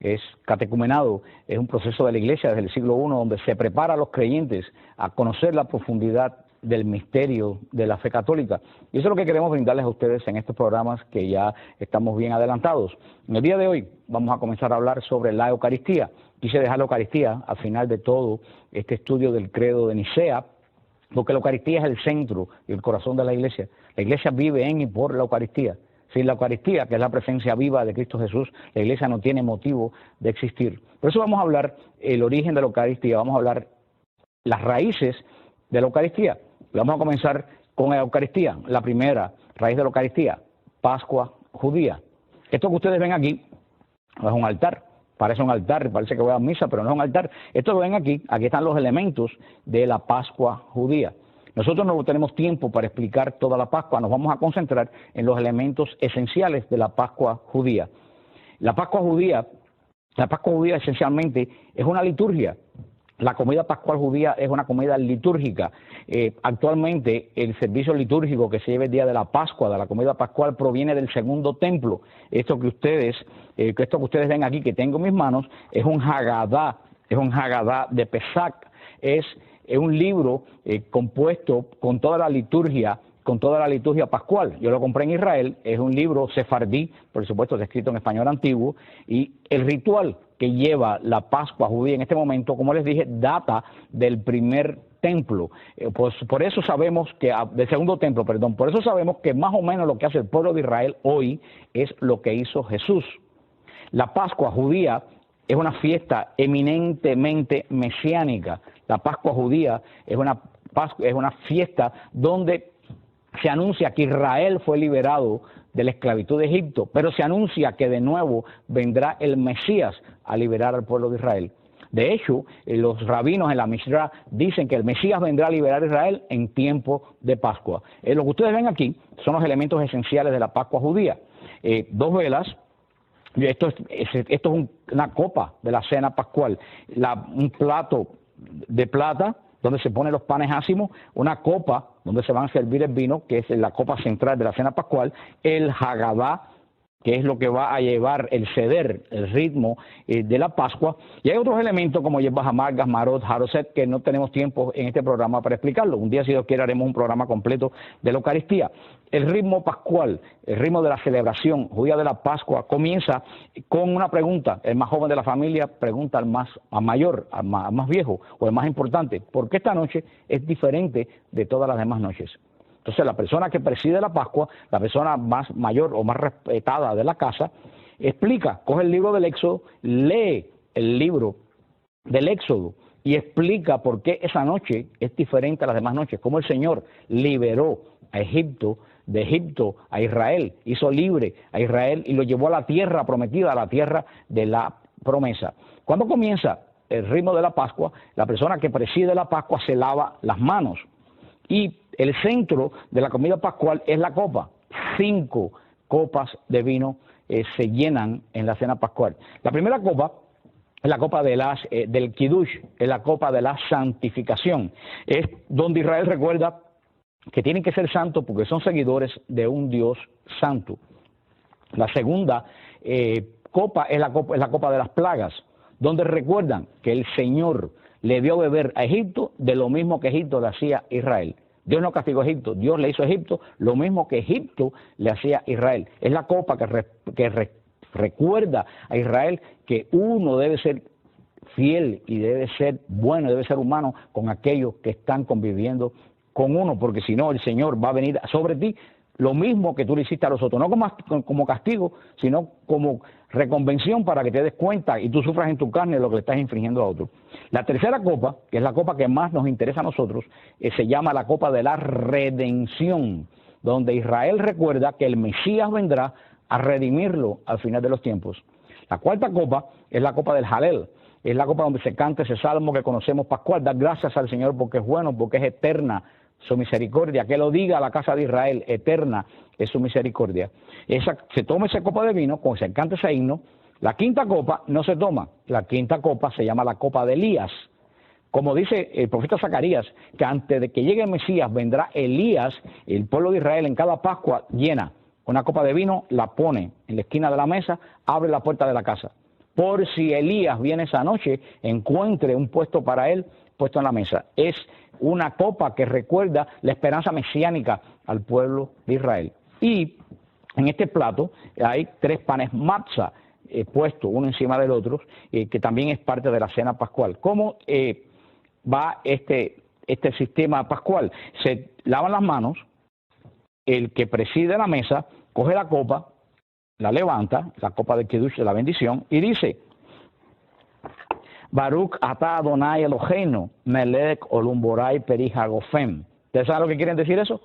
es catecumenado, es un proceso de la Iglesia desde el siglo I donde se prepara a los creyentes a conocer la profundidad del misterio de la fe católica. Y eso es lo que queremos brindarles a ustedes en estos programas que ya estamos bien adelantados. En el día de hoy vamos a comenzar a hablar sobre la Eucaristía. Quise dejar la Eucaristía al final de todo este estudio del credo de Nicea, porque la Eucaristía es el centro y el corazón de la Iglesia. La Iglesia vive en y por la Eucaristía. Sin la Eucaristía, que es la presencia viva de Cristo Jesús, la Iglesia no tiene motivo de existir. Por eso vamos a hablar el origen de la Eucaristía, vamos a hablar las raíces de la Eucaristía. Vamos a comenzar con la Eucaristía. La primera raíz de la Eucaristía, Pascua judía. Esto que ustedes ven aquí no es un altar, parece un altar, parece que voy a misa, pero no es un altar. Esto lo ven aquí están los elementos de la Pascua judía. Nosotros no tenemos tiempo para explicar toda la Pascua, nos vamos a concentrar en los elementos esenciales de la Pascua judía. La Pascua judía esencialmente es una liturgia. La comida pascual judía es una comida litúrgica. Actualmente el servicio litúrgico que se lleva el día de la Pascua, de la comida pascual, proviene del segundo templo. Esto que ustedes ven aquí, que tengo en mis manos, es un Hagadá de Pesach. Es un libro compuesto con toda la liturgia pascual. Yo lo compré en Israel, es un libro sefardí, por supuesto, está escrito en español antiguo, y el ritual que lleva la Pascua judía en este momento, como les dije, data del primer templo. Pues por eso sabemos que, del segundo templo, perdón, por eso sabemos que más o menos lo que hace el pueblo de Israel hoy es lo que hizo Jesús. La Pascua judía es una fiesta eminentemente mesiánica. La Pascua judía es una fiesta donde se anuncia que Israel fue liberado de la esclavitud de Egipto, pero se anuncia que de nuevo vendrá el Mesías a liberar al pueblo de Israel. De hecho, los rabinos en la Mishra dicen que el Mesías vendrá a liberar a Israel en tiempo de Pascua. Lo que ustedes ven aquí son los elementos esenciales de la Pascua judía. 2 velas. Esto es una copa de la cena pascual, un plato de plata donde se ponen los panes ácimos, una copa donde se van a servir el vino, que es la copa central de la cena pascual, el Hagadá, que es lo que va a llevar el ceder, el ritmo de la Pascua, y hay otros elementos como hierbas amargas, marot, haroset, que no tenemos tiempo en este programa para explicarlo. Un día, si Dios quiere, haremos un programa completo de la Eucaristía. El ritmo pascual, el ritmo de la celebración judía de la Pascua, comienza con una pregunta. El más joven de la familia pregunta al más viejo o el más importante, ¿por qué esta noche es diferente de todas las demás noches? Entonces, la persona que preside la Pascua, la persona más mayor o más respetada de la casa, explica, coge el libro del Éxodo, lee el libro del Éxodo y explica por qué esa noche es diferente a las demás noches, cómo el Señor liberó de Egipto a Israel, hizo libre a Israel y lo llevó a la tierra prometida, a la tierra de la promesa. Cuando comienza el ritmo de la Pascua, la persona que preside la Pascua se lava las manos. Y el centro de la comida pascual es la copa. 5 copas de vino se llenan en la cena pascual. La primera copa es la copa del Kiddush, es la copa de la santificación. Es donde Israel recuerda que tienen que ser santos porque son seguidores de un Dios santo. La segunda copa es la copa de las plagas, donde recuerdan que el Señor le dio beber a Egipto de lo mismo que Egipto le hacía a Israel. Dios no castigó a Egipto, Dios le hizo a Egipto lo mismo que Egipto le hacía a Israel. Es la copa que recuerda a Israel que uno debe ser fiel y debe ser bueno, debe ser humano con aquellos que están conviviendo con uno, porque si no el Señor va a venir sobre ti lo mismo que tú le hiciste a los otros, no como castigo, sino como reconvención para que te des cuenta y tú sufras en tu carne lo que le estás infringiendo a otro. La tercera copa, que es la copa que más nos interesa a nosotros, se llama la copa de la redención, donde Israel recuerda que el Mesías vendrá a redimirlo al final de los tiempos. La cuarta copa es la copa del Halel, es la copa donde se canta ese salmo que conocemos pascual, dar gracias al Señor porque es bueno, porque es eterna su misericordia, que lo diga a la casa de Israel, eterna es su misericordia. Se toma esa copa de vino, cuando se canta ese himno. La quinta copa no se toma, la quinta copa se llama la copa de Elías. Como dice el profeta Zacarías, que antes de que llegue el Mesías vendrá Elías, el pueblo de Israel en cada Pascua llena una copa de vino, la pone en la esquina de la mesa, abre la puerta de la casa. por si Elías viene esa noche, encuentre un puesto para él puesto en la mesa. Es una copa que recuerda la esperanza mesiánica al pueblo de Israel. Y en este plato hay 3 panes matzah puestos uno encima del otro, que también es parte de la cena pascual. ¿Cómo va este sistema pascual? Se lavan las manos, el que preside la mesa coge la copa, la levanta, la copa de Kiddush, de la bendición, y dice: Baruch atah Adonai Eloheinu, melech olam borai perij hagofem. ¿Ustedes saben lo que quieren decir eso?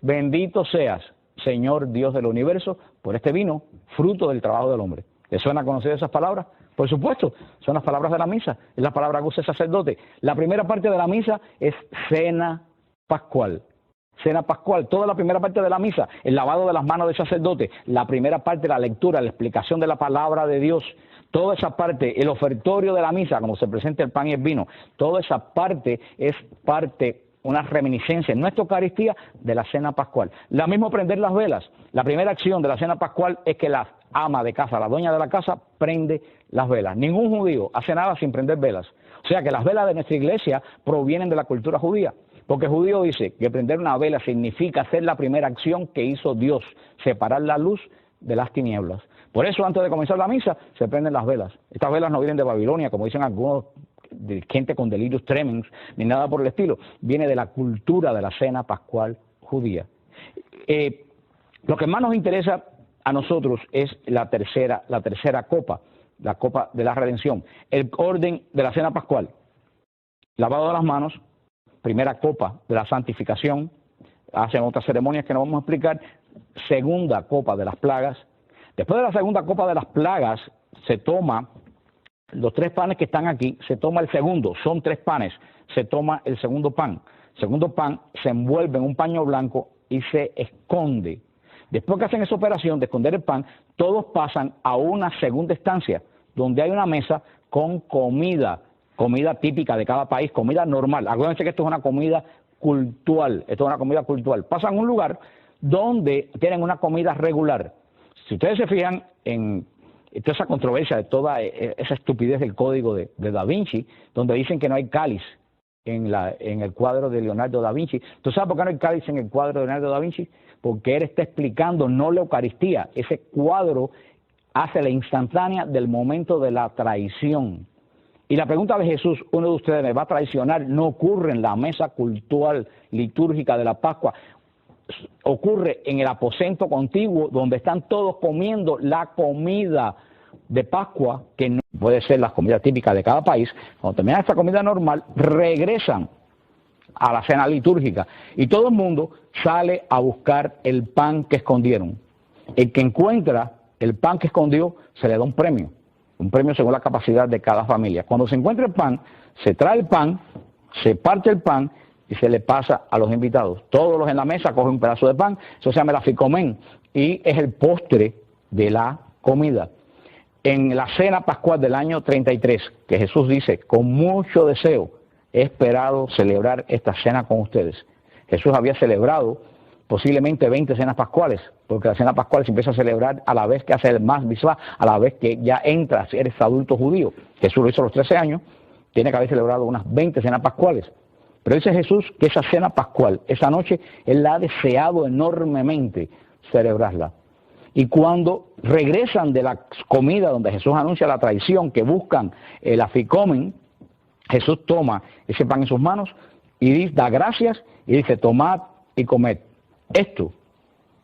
Bendito seas, Señor Dios del universo, por este vino, fruto del trabajo del hombre. ¿Les suena conocido esas palabras? Por supuesto, son las palabras de la misa, es la palabra que usa el sacerdote. La primera parte de la misa es cena pascual. Cena pascual, toda la primera parte de la misa, el lavado de las manos del sacerdote, la primera parte, la lectura, la explicación de la palabra de Dios, toda esa parte, el ofertorio de la misa, como se presenta el pan y el vino, toda esa parte es una reminiscencia en nuestra Eucaristía de la cena pascual. La misma prender las velas. La primera acción de la cena pascual es que la ama de casa, la dueña de la casa, prende las velas. Ningún judío hace nada sin prender velas. O sea que las velas de nuestra iglesia provienen de la cultura judía. Porque el judío dice que prender una vela significa hacer la primera acción que hizo Dios, separar la luz de las tinieblas. Por eso, antes de comenzar la misa, se prenden las velas. Estas velas no vienen de Babilonia, como dicen algunos, de gente con delirios tremens, ni nada por el estilo. Viene de la cultura de la cena pascual judía. Lo que más nos interesa a nosotros es la tercera copa, la copa de la redención. El orden de la cena pascual: lavado de las manos, primera copa de la santificación, hacen otras ceremonias que no vamos a explicar, segunda copa de las plagas. Después de la segunda copa de las plagas, se toma los 3 panes que están aquí, se toma el segundo, son 3 panes, se toma el segundo pan. El segundo pan se envuelve en un paño blanco y se esconde. Después que hacen esa operación de esconder el pan, todos pasan a una segunda estancia, donde hay una mesa con comida típica de cada país, comida normal. Acuérdense que esto es una comida cultural, Pasan a un lugar donde tienen una comida regular. Si ustedes se fijan en toda esa controversia, de toda esa estupidez del código de Da Vinci, donde dicen que no hay cáliz en el cuadro de Leonardo da Vinci. ¿Tú sabes por qué no hay cáliz en el cuadro de Leonardo da Vinci? Porque él está explicando no la Eucaristía. Ese cuadro hace la instantánea del momento de la traición. Y la pregunta de Jesús: uno de ustedes me va a traicionar, no ocurre en la mesa cultural litúrgica de la Pascua, ocurre en el aposento contiguo, donde están todos comiendo la comida de Pascua, que no puede ser la comida típica de cada país. Cuando terminan esta comida normal, regresan a la cena litúrgica y todo el mundo sale a buscar el pan que escondieron. El que encuentra el pan que escondió se le da un premio según la capacidad de cada familia. Cuando se encuentra el pan, se trae el pan, se parte el pan y se le pasa a los invitados. Todos los en la mesa cogen un pedazo de pan, eso se llama el afikomen, y es el postre de la comida. En la cena pascual del año 33, que Jesús dice: con mucho deseo he esperado celebrar esta cena con ustedes. Jesús había celebrado posiblemente 20 cenas pascuales, porque la cena pascual se empieza a celebrar a la vez que hace el más bisbá, a la vez que ya entras, eres adulto judío. Jesús lo hizo a los 13 años, tiene que haber celebrado unas 20 cenas pascuales. Pero dice Jesús que esa cena pascual, esa noche, Él la ha deseado enormemente celebrarla. Y cuando regresan de la comida donde Jesús anuncia la traición, que buscan el afikomen, Jesús toma ese pan en sus manos y da gracias y dice: tomad y comed. Esto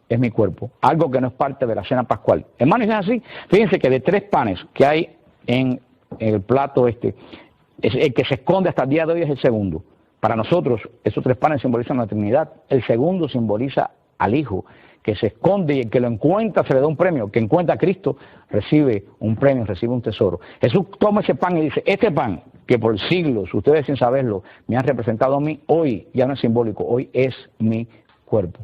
es mi cuerpo, algo que no es parte de la cena pascual. Hermanos, es así. Fíjense que de 3 panes que hay en el plato el que se esconde hasta el día de hoy es el segundo. Para nosotros, esos 3 panes simbolizan la Trinidad. El segundo simboliza al Hijo, que se esconde, y el que lo encuentra se le da un premio. El que encuentra a Cristo recibe un premio, recibe un tesoro. Jesús toma ese pan y dice: este pan, que por siglos, ustedes sin saberlo, me han representado a mí, hoy ya no es simbólico, hoy es mi cuerpo.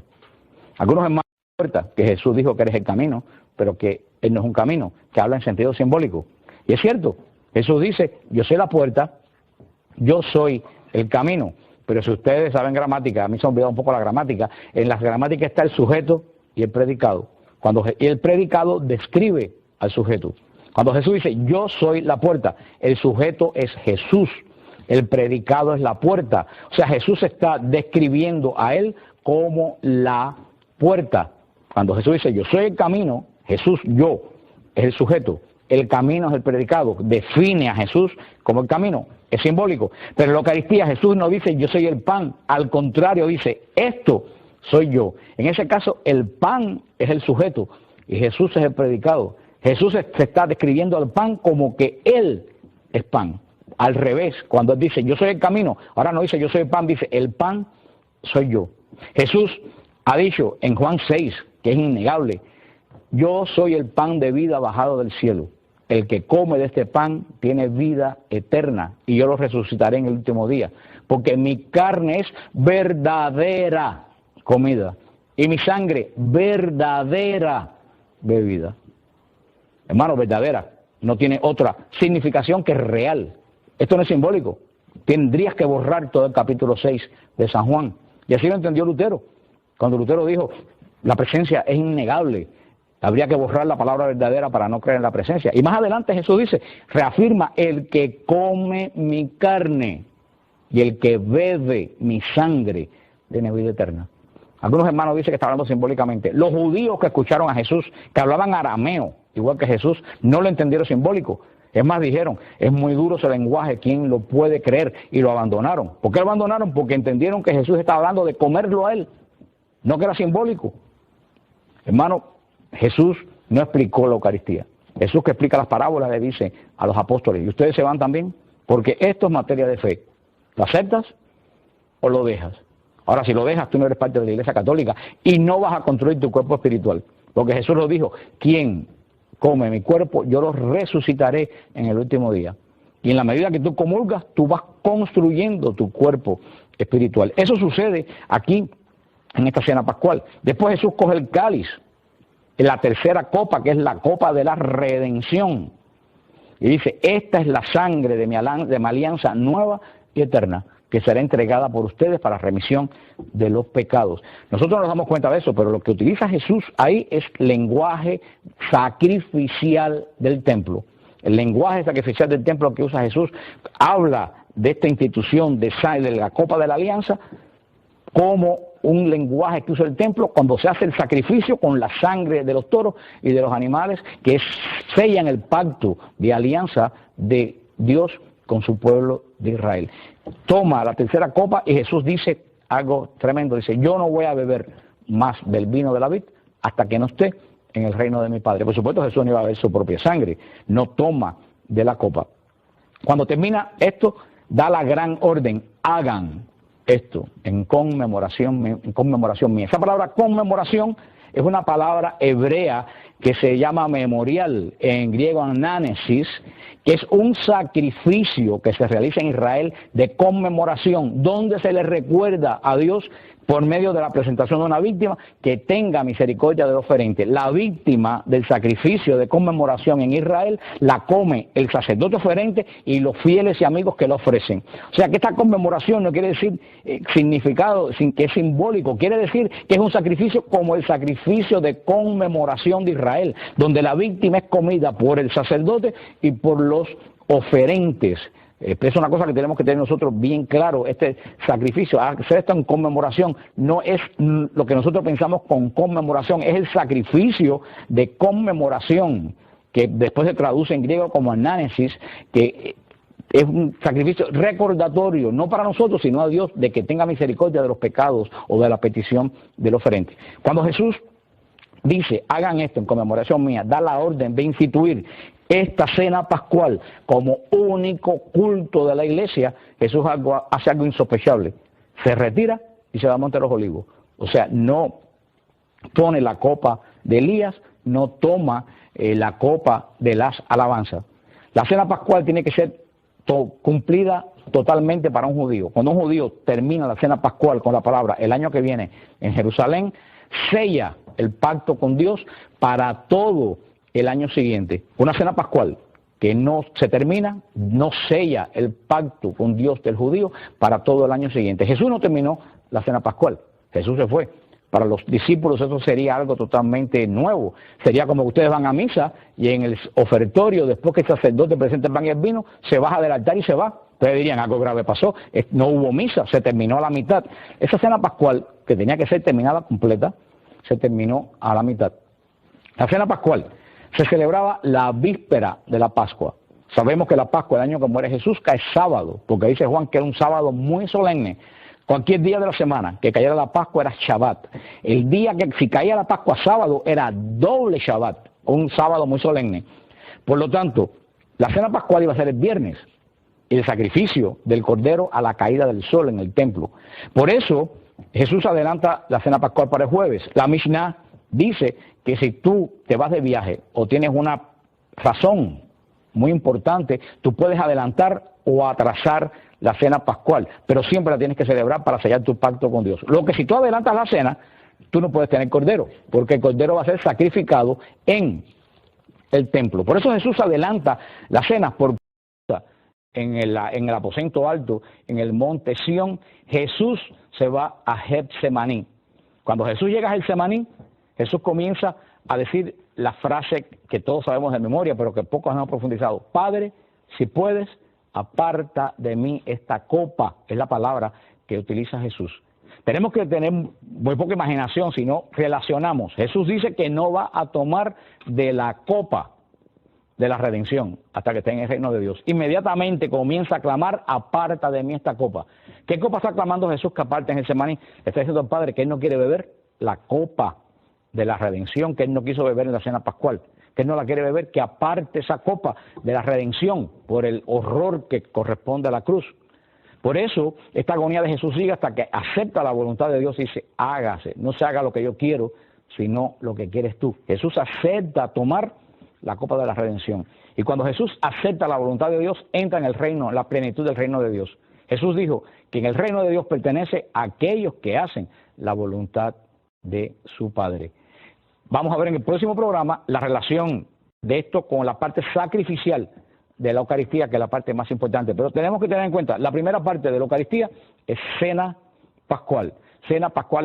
Algunos hermanos puerta, que Jesús dijo que eres el camino, pero que Él no es un camino, que habla en sentido simbólico. Y es cierto, Jesús dice: yo soy la puerta, yo soy el camino. Pero si ustedes saben gramática, a mí se me ha olvidado un poco la gramática, en las gramáticas está el sujeto y el predicado. Y el predicado describe al sujeto. Cuando Jesús dice, yo soy la puerta, el sujeto es Jesús, el predicado es la puerta. O sea, Jesús está describiendo a él como la puerta. Cuando Jesús dice, yo soy el camino, Jesús, yo, es el sujeto. El camino es el predicado, define a Jesús como el camino, es simbólico. Pero en la Eucaristía Jesús no dice, yo soy el pan, al contrario dice, esto soy yo. En ese caso, el pan es el sujeto y Jesús es el predicado. Jesús se está describiendo al pan como que Él es pan. Al revés, cuando Él dice, yo soy el camino, ahora no dice, yo soy el pan, dice, el pan soy yo. Jesús ha dicho en Juan 6, que es innegable, yo soy el pan de vida bajado del cielo. El que come de este pan tiene vida eterna y yo lo resucitaré en el último día. Porque mi carne es verdadera comida y mi sangre verdadera bebida. Hermano, verdadera, no tiene otra significación que real. Esto no es simbólico. Tendrías que borrar todo el capítulo 6 de San Juan. Y así lo entendió Lutero. Cuando Lutero dijo, la presencia es innegable, habría que borrar la palabra verdadera para no creer en la presencia. Y más adelante Jesús dice, reafirma, el que come mi carne y el que bebe mi sangre tiene vida eterna. Algunos hermanos dicen que está hablando simbólicamente. Los judíos que escucharon a Jesús, que hablaban arameo, igual que Jesús, no lo entendieron simbólico. Es más, dijeron, es muy duro ese lenguaje, ¿quién lo puede creer? Y lo abandonaron. ¿Por qué lo abandonaron? Porque entendieron que Jesús estaba hablando de comerlo a él, no que era simbólico. Hermano, Jesús no explicó la Eucaristía. Jesús que explica las parábolas le dice a los apóstoles, ¿y ustedes se van también? Porque esto es materia de fe. ¿Lo aceptas o lo dejas? Ahora, si lo dejas, tú no eres parte de la Iglesia Católica y no vas a construir tu cuerpo espiritual. Porque Jesús lo dijo, ¿quién come mi cuerpo? Yo lo resucitaré en el último día. Y en la medida que tú comulgas, tú vas construyendo tu cuerpo espiritual. Eso sucede aquí en esta cena pascual. Después Jesús coge el cáliz, la tercera copa, que es la copa de la redención. Y dice, esta es la sangre de mi alianza nueva y eterna, que será entregada por ustedes para remisión de los pecados. Nosotros nos damos cuenta de eso, pero lo que utiliza Jesús ahí es lenguaje sacrificial del templo. El lenguaje sacrificial del templo que usa Jesús habla de esta institución de la copa de la alianza como un lenguaje que usa el templo cuando se hace el sacrificio con la sangre de los toros y de los animales que sellan el pacto de alianza de Dios con su pueblo de Israel. Toma la tercera copa y Jesús dice algo tremendo, dice, yo no voy a beber más del vino de la vid hasta que no esté en el reino de mi Padre. Por supuesto Jesús no iba a beber su propia sangre, no toma de la copa. Cuando termina esto, da la gran orden, hagan esto en conmemoración mía. Esa palabra conmemoración es una palabra hebrea que se llama memorial, en griego anánesis, que es un sacrificio que se realiza en Israel de conmemoración, donde se le recuerda a Dios por medio de la presentación de una víctima que tenga misericordia del oferente. La víctima del sacrificio de conmemoración en Israel la come el sacerdote oferente y los fieles y amigos que lo ofrecen. O sea que esta conmemoración no quiere decir significado, que es simbólico, quiere decir que es un sacrificio como el sacrificio de conmemoración de Israel, donde la víctima es comida por el sacerdote y por los oferentes. Es una cosa que tenemos que tener nosotros bien claro, este sacrificio, hacer esto en conmemoración, no es lo que nosotros pensamos con conmemoración, es el sacrificio de conmemoración, que después se traduce en griego como anánesis, que es un sacrificio recordatorio, no para nosotros, sino a Dios, de que tenga misericordia de los pecados o de la petición del oferente. Cuando Jesús dice, hagan esto en conmemoración mía, da la orden de instituir esta cena pascual como único culto de la iglesia, Jesús hace algo insospechable. Se retira y se va a Monte de los Olivos. O sea, no pone la copa de Elías, no toma la copa de las alabanzas. La cena pascual tiene que ser cumplida totalmente para un judío. Cuando un judío termina la cena pascual con la palabra el año que viene en Jerusalén, sella el pacto con Dios para todo el año siguiente. Una cena pascual que no se termina, no sella el pacto con Dios del judío para todo el año siguiente. Jesús no terminó la cena pascual, Jesús se fue. Para los discípulos eso sería algo totalmente nuevo. Sería como que ustedes van a misa y en el ofertorio, después que el sacerdote presente el pan y el vino, se baja del altar y se va. Ustedes dirían, algo grave pasó, no hubo misa, se terminó a la mitad. Esa cena pascual, que tenía que ser terminada completa, se terminó a la mitad. La cena pascual se celebraba la víspera de la Pascua. Sabemos que la Pascua, el año que muere Jesús, cae sábado, porque dice Juan que era un sábado muy solemne. Cualquier día de la semana que cayera la Pascua era Shabbat. El día que si caía la Pascua sábado era doble Shabbat, un sábado muy solemne. Por lo tanto, la cena pascual iba a ser el viernes, el sacrificio del cordero a la caída del sol en el templo. Por eso Jesús adelanta la cena pascual para el jueves. La Mishnah dice que si tú te vas de viaje o tienes una razón muy importante, tú puedes adelantar o atrasar la cena pascual, pero siempre la tienes que celebrar para sellar tu pacto con Dios. Lo que si tú adelantas la cena, tú no puedes tener cordero, porque el cordero va a ser sacrificado en el templo. Por eso Jesús adelanta la cena por en el aposento alto, en el monte Sión. Jesús se va a Getsemaní. Cuando Jesús llega a Getsemaní, Jesús comienza a decir la frase que todos sabemos de memoria, pero que pocos han profundizado. Padre, si puedes, aparta de mí esta copa. Es la palabra que utiliza Jesús. Tenemos que tener muy poca imaginación si no relacionamos. Jesús dice que no va a tomar de la copa de la redención hasta que esté en el reino de Dios. Inmediatamente comienza a clamar, aparta de mí esta copa. ¿Qué copa está clamando Jesús que aparte en Getsemaní? Está diciendo al Padre que Él no quiere beber la copa de la redención, que Él no quiso beber en la cena pascual, que Él no la quiere beber, que aparte esa copa de la redención por el horror que corresponde a la cruz. Por eso esta agonía de Jesús sigue hasta que acepta la voluntad de Dios y dice, hágase, no se haga lo que yo quiero, sino lo que quieres tú. Jesús acepta tomar la copa de la redención. Y cuando Jesús acepta la voluntad de Dios, entra en el reino, la plenitud del reino de Dios. Jesús dijo que en el reino de Dios pertenece a aquellos que hacen la voluntad de su Padre. Vamos a ver en el próximo programa la relación de esto con la parte sacrificial de la Eucaristía, que es la parte más importante. Pero tenemos que tener en cuenta, la primera parte de la Eucaristía es cena pascual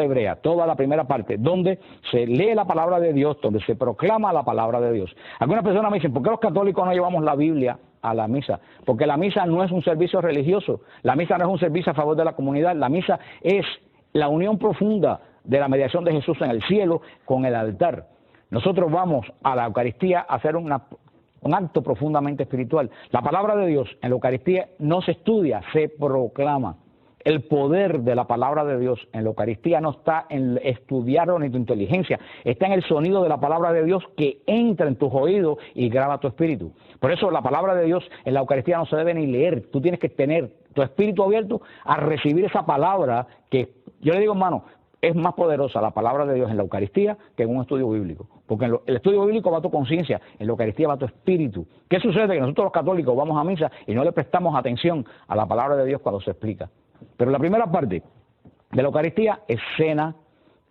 hebrea, toda la primera parte, donde se lee la palabra de Dios, donde se proclama la palabra de Dios. Algunas personas me dicen, ¿por qué los católicos no llevamos la Biblia a la misa? Porque la misa no es un servicio religioso, la misa no es un servicio a favor de la comunidad, la misa es la unión profunda de la mediación de Jesús en el cielo con el altar. Nosotros vamos a la Eucaristía a hacer un acto profundamente espiritual. La palabra de Dios en la Eucaristía no se estudia, se proclama. El poder de la palabra de Dios en la Eucaristía no está en estudiarlo ni tu inteligencia, está en el sonido de la palabra de Dios que entra en tus oídos y graba tu espíritu. Por eso la palabra de Dios en la Eucaristía no se debe ni leer, tú tienes que tener tu espíritu abierto a recibir esa palabra que, yo le digo hermano, es más poderosa la palabra de Dios en la Eucaristía que en un estudio bíblico. Porque en el estudio bíblico va tu conciencia, en la Eucaristía va tu espíritu. ¿Qué sucede? Que nosotros los católicos vamos a misa y no le prestamos atención a la palabra de Dios cuando se explica. Pero la primera parte de la Eucaristía es cena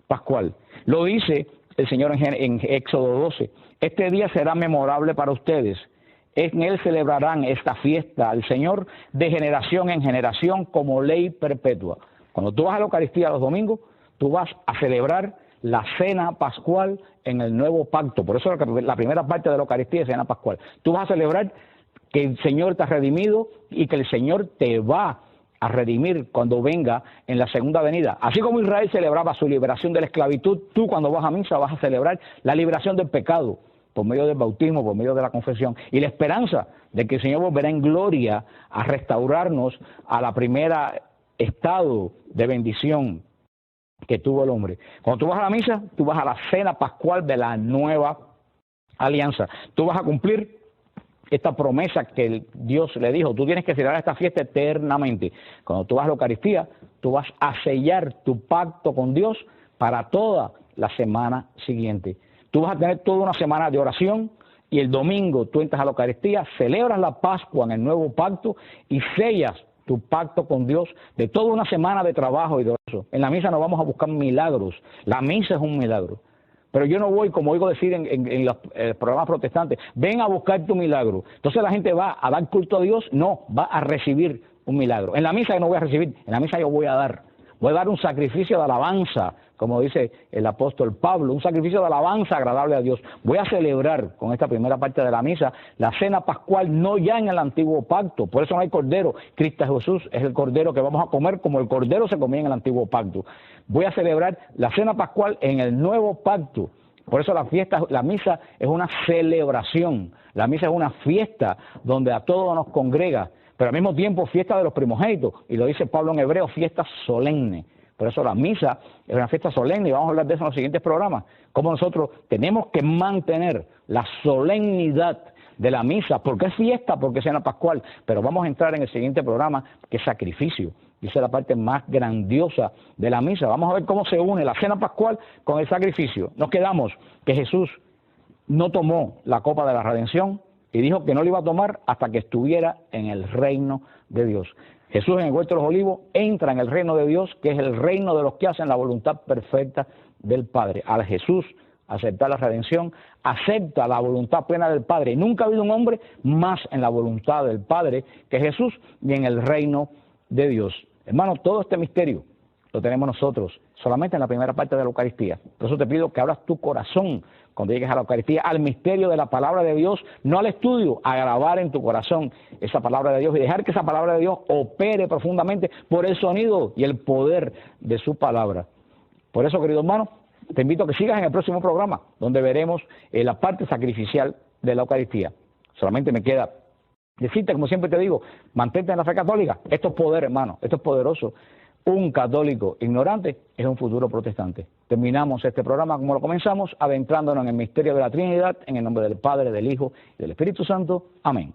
pascual. Lo dice el Señor en Éxodo 12. Este día será memorable para ustedes. En él celebrarán esta fiesta al Señor de generación en generación como ley perpetua. Cuando tú vas a la Eucaristía los domingos, tú vas a celebrar la cena pascual en el nuevo pacto. Por eso la primera parte de la Eucaristía es cena pascual. Tú vas a celebrar que el Señor te ha redimido y que el Señor te va a redimir cuando venga en la segunda venida. Así como Israel celebraba su liberación de la esclavitud, tú cuando vas a misa vas a celebrar la liberación del pecado por medio del bautismo, por medio de la confesión y la esperanza de que el Señor volverá en gloria a restaurarnos a la primera estado de bendición que tuvo el hombre. Cuando tú vas a la misa, tú vas a la cena pascual de la nueva alianza. Tú vas a cumplir esta promesa que Dios le dijo, tú tienes que celebrar esta fiesta eternamente. Cuando tú vas a la Eucaristía, tú vas a sellar tu pacto con Dios para toda la semana siguiente. Tú vas a tener toda una semana de oración y el domingo tú entras a la Eucaristía, celebras la Pascua en el nuevo pacto y sellas tu pacto con Dios de toda una semana de trabajo y de eso. En la misa no vamos a buscar milagros, la misa es un milagro. Pero yo no voy, como oigo decir en los programas protestantes, ven a buscar tu milagro. Entonces la gente va a dar culto a Dios, no, va a recibir un milagro. En la misa yo no voy a recibir, en la misa yo voy a dar. Voy a dar un sacrificio de alabanza, como dice el apóstol Pablo, un sacrificio de alabanza agradable a Dios. Voy a celebrar con esta primera parte de la misa la cena pascual, no ya en el antiguo pacto. Por eso no hay cordero. Cristo Jesús es el cordero que vamos a comer como el cordero se comía en el antiguo pacto. Voy a celebrar la cena pascual en el nuevo pacto. Por eso la misa es una celebración. La misa es una fiesta donde a todos nos congrega, pero al mismo tiempo fiesta de los primogénitos, y lo dice Pablo en Hebreo, fiesta solemne. Por eso la misa es una fiesta solemne, y vamos a hablar de eso en los siguientes programas, cómo nosotros tenemos que mantener la solemnidad de la misa, porque es fiesta, porque es cena pascual, pero vamos a entrar en el siguiente programa, que es sacrificio. Y esa es la parte más grandiosa de la misa. Vamos a ver cómo se une la cena pascual con el sacrificio. Nos quedamos que Jesús no tomó la copa de la redención y dijo que no la iba a tomar hasta que estuviera en el reino de Dios. Jesús en el huerto de los olivos entra en el reino de Dios, que es el reino de los que hacen la voluntad perfecta del Padre. Al Jesús aceptar la redención, acepta la voluntad plena del Padre. Nunca ha habido un hombre más en la voluntad del Padre que Jesús y en el reino de Dios. Hermano, todo este misterio lo tenemos nosotros solamente en la primera parte de la Eucaristía. Por eso te pido que abras tu corazón cuando llegues a la Eucaristía, al misterio de la palabra de Dios, no al estudio, a grabar en tu corazón esa palabra de Dios y dejar que esa palabra de Dios opere profundamente por el sonido y el poder de su palabra. Por eso, querido hermano, te invito a que sigas en el próximo programa, donde veremos la parte sacrificial de la Eucaristía. Solamente me queda decirte, como siempre te digo, mantente en la fe católica. Esto es poder, hermano, esto es poderoso. Un católico ignorante es un futuro protestante. Terminamos este programa como lo comenzamos, adentrándonos en el misterio de la Trinidad, en el nombre del Padre, del Hijo y del Espíritu Santo. Amén.